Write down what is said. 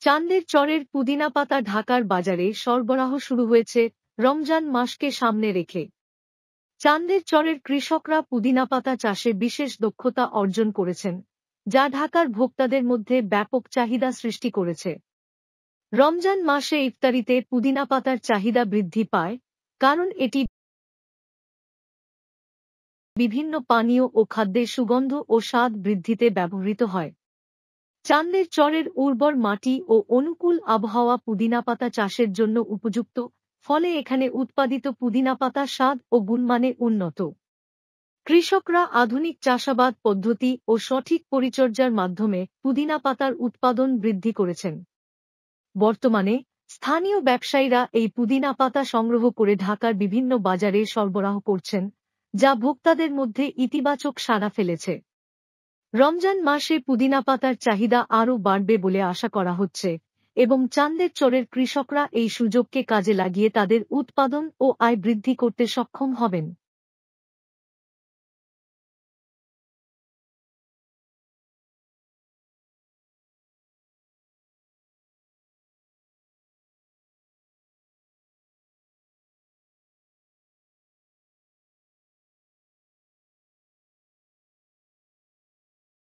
চান্দের চরের পুদিনা পাতা ঢাকার বাজারে সরবরাহ শুরু হয়েছে রমজান মাসকে সামনে রেখে। চান্দের চরের কৃষকরা পুদিনা পাতা চাষে বিশেষ দক্ষতা অর্জন করেছেন, যা ঢাকার ভোক্তাদের মধ্যে ব্যাপক চাহিদা সৃষ্টি করেছে। রমজান মাসে ইফতারিতে পুদিনা পাতার চাহিদা বৃদ্ধি পায়, কারণ এটি বিভিন্ন পানীয় ও খাদ্যের সুগন্ধ ও স্বাদ বৃদ্ধিতে ব্যবহৃত হয়। চান্দের চরের উর্বর মাটি ও অনুকূল আবহাওয়া পুদিনা পাতা চাষের জন্য উপযুক্ত, ফলে এখানে উৎপাদিত পুদিনা পাতা স্বাদ ও গুণমানে উন্নত। কৃষকরা আধুনিক চাষাবাদ পদ্ধতি ও সঠিক পরিচর্যার মাধ্যমে পুদিনা পাতার উৎপাদন বৃদ্ধি করেছেন। বর্তমানে স্থানীয় ব্যবসায়ীরা এই পুদিনা পাতা সংগ্রহ করে ঢাকার বিভিন্ন বাজারে সরবরাহ করছেন, যা ভোক্তাদের মধ্যে ইতিবাচক সাড়া ফেলেছে। রমজান মাসে পুদিনা পাতার চাহিদা আরও বাড়বে বলে আশা করা হচ্ছে এবং চান্দের চরের কৃষকরা এই সুযোগকে কাজে লাগিয়ে তাদের উৎপাদন ও আয় বৃদ্ধি করতে সক্ষম হবেন।